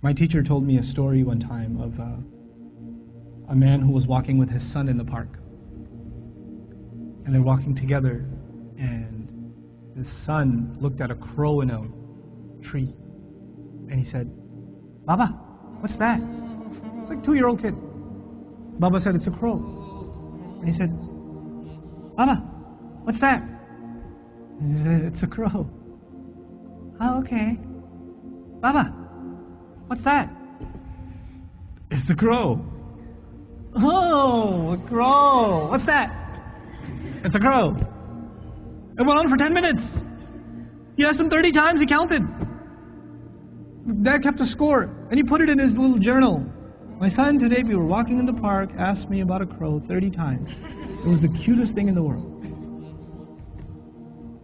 My teacher told me a story one time of a man who was walking with his son in the park. And they're walking together, and his son looked at a crow in a tree. And he said, "Baba, what's that?" It's like a 2-year-old kid. Baba said, "It's a crow." And he said, "Baba, what's that?" And he said, "It's a crow." "Oh, okay." "Baba, what's that?" "It's a crow." "Oh, a crow. What's that?" "It's a crow." It went on for 10 minutes. He asked him 30 times, he counted. Dad kept a score, and he put it in his little journal. "My son, today we were walking in the park, asked me about a crow 30 times. It was the cutest thing in the world."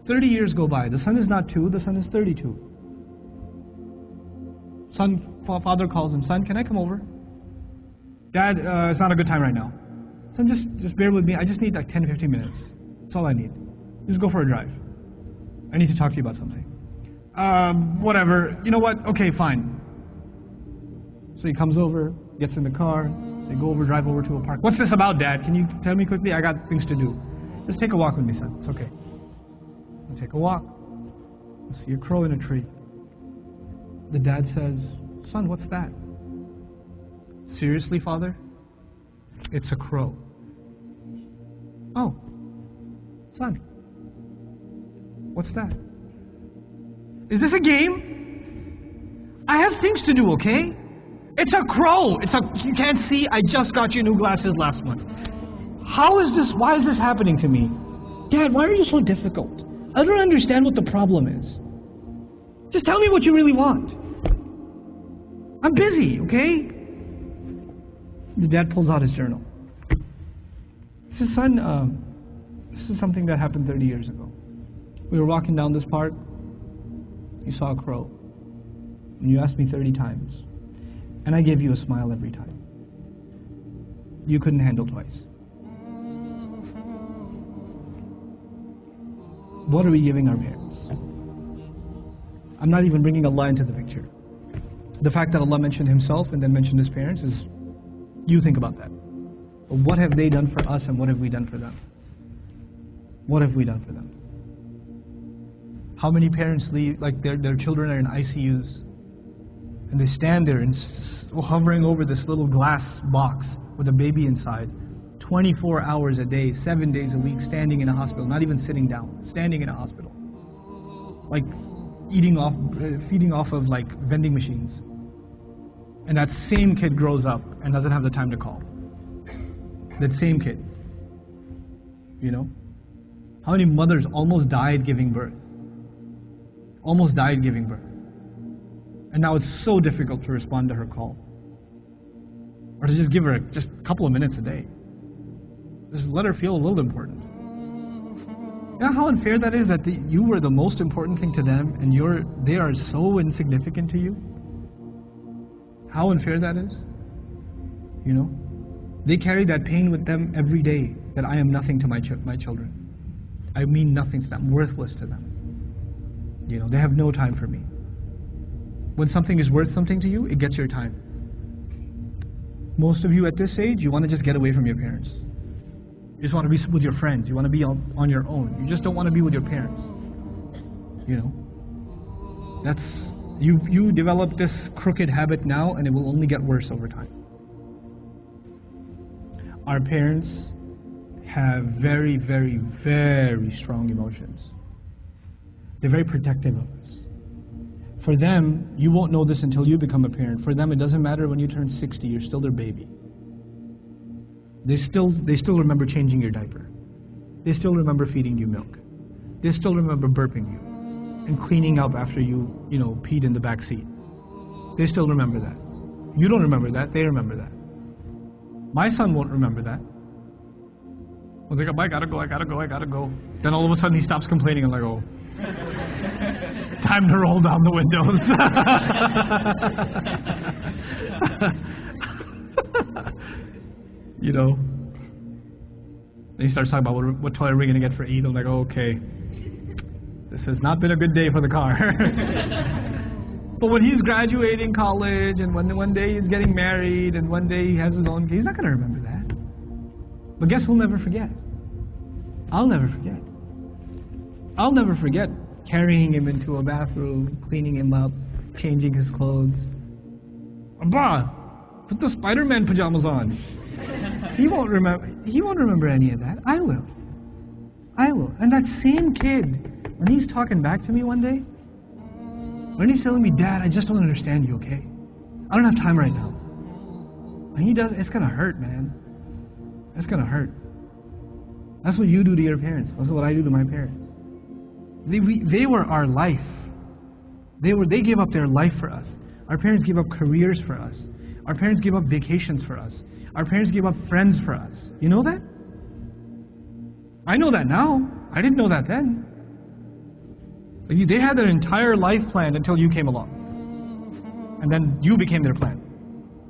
30 years go by. The son is not 2, the son is 32. Father calls him, "Son, can I come over?" "Dad, it's not a good time right now." "Son, just bear with me. I just need like 10, 15 minutes. That's all I need. Just go for a drive. I need to talk to you about something." Whatever. You know what? Okay, fine." So he comes over, gets in the car, they go over, drive over to a park. "What's this about, Dad? Can you tell me quickly? I got things to do." "Just take a walk with me, son. It's okay." I'll take a walk. I see a crow in a tree. The dad says, "Son, what's that?" "Seriously, Father? It's a crow." "Oh, son, what's that?" "Is this a game? I have things to do, okay? It's a crow. You can't see, I just got you new glasses last month. Why is this happening to me? Dad, why are you so difficult? I don't understand what the problem is. Just tell me what you really want. I'm busy, okay?" The dad pulls out his journal. He says, "Son, this is something that happened 30 years ago. We were walking down this park. You saw a crow. And you asked me 30 times. And I gave you a smile every time. You couldn't handle twice. What are we giving our parents?" I'm not even bringing Allah into the picture. The fact that Allah mentioned Himself and then mentioned His parents is, you think about that. But what have they done for us and what have we done for them? What have we done for them? How many parents leave, like their children are in ICUs, and they stand there and hovering over this little glass box with a baby inside, 24 hours a day, 7 days a week, standing in a hospital, not even sitting down, standing in a hospital, like feeding off of like vending machines. And that same kid grows up and doesn't have the time to call. That same kid. You know? How many mothers almost died giving birth? Almost died giving birth. And now it's so difficult to respond to her call. Or to just give her just a couple of minutes a day. Just let her feel a little important. You know how unfair that is, that you were the most important thing to them and they are so insignificant to you? How unfair that is? You know? They carry that pain with them every day, that I am nothing to my children. I mean nothing to them, worthless to them. You know, they have no time for me. When something is worth something to you, it gets your time. Most of you at this age, you want to just get away from your parents. You just want to be with your friends. You want to be on your own. You just don't want to be with your parents. You know? You develop this crooked habit now, and it will only get worse over time. Our parents have very, very, very strong emotions. They're very protective of us. For them, you won't know this until you become a parent. For them, it doesn't matter when you turn 60, you're still their baby. They still remember changing your diaper. They still remember feeding you milk. They still remember burping you and cleaning up after you peed in the back seat. They still remember that. You don't remember that, they remember that. My son won't remember that. I'll think, I gotta go. Then all of a sudden he stops complaining and like, oh, time to roll down the windows. You know. Then he starts talking about what toy are we going to get for Eid. I'm like, oh, okay. This has not been a good day for the car. But when he's graduating college, and when one day he's getting married, and one day he has his own, he's not going to remember that. But guess who'll never forget? I'll never forget. I'll never forget carrying him into a bathroom, cleaning him up, changing his clothes. Abba, put the Spider-Man pajamas on. He won't remember any of that. I will. And that same kid, when he's talking back to me one day, when he's telling me, Dad, I just don't understand you, okay? I don't have time right now. When he does, it's gonna hurt, man. It's gonna hurt. That's what you do to your parents. That's what I do to my parents. They were our life. They gave up their life for us. Our parents gave up careers for us. Our parents gave up vacations for us. Our parents gave up friends for us. You know that? I know that now. I didn't know that then. They had their entire life planned until you came along. And then you became their plan.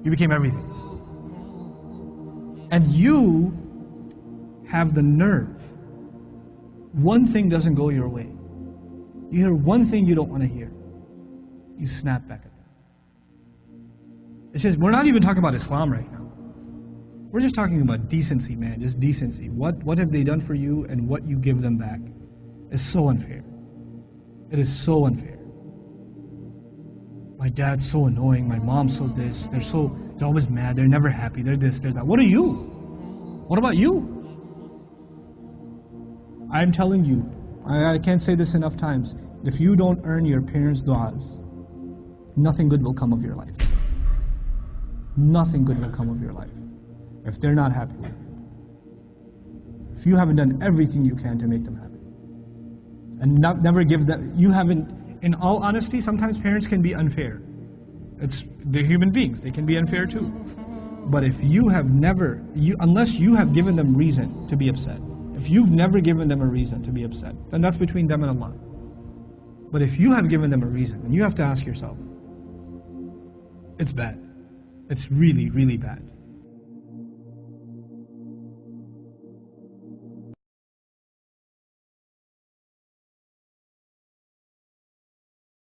You became everything. And you have the nerve. One thing doesn't go your way. You hear one thing you don't want to hear. You snap back at them. It says, we're not even talking about Islam right now. We're just talking about decency, man. Just decency. What have they done for you, and what you give them back is so unfair. It is so unfair. My dad's so annoying. My mom's so this. They're always mad. They're never happy. They're this, they're that. What are you? What about you? I'm telling you, I can't say this enough times. If you don't earn your parents' du'as, nothing good will come of your life. Nothing good will come of your life if they're not happy with you. If you haven't done everything you can to make them happy. And never give them, you haven't, in all honesty, sometimes parents can be unfair. They're human beings, they can be unfair too. But if you have never, unless you have given them reason to be upset, if you've never given them a reason to be upset, then that's between them and Allah. But if you have given them a reason, then you have to ask yourself, it's bad. It's really, really bad.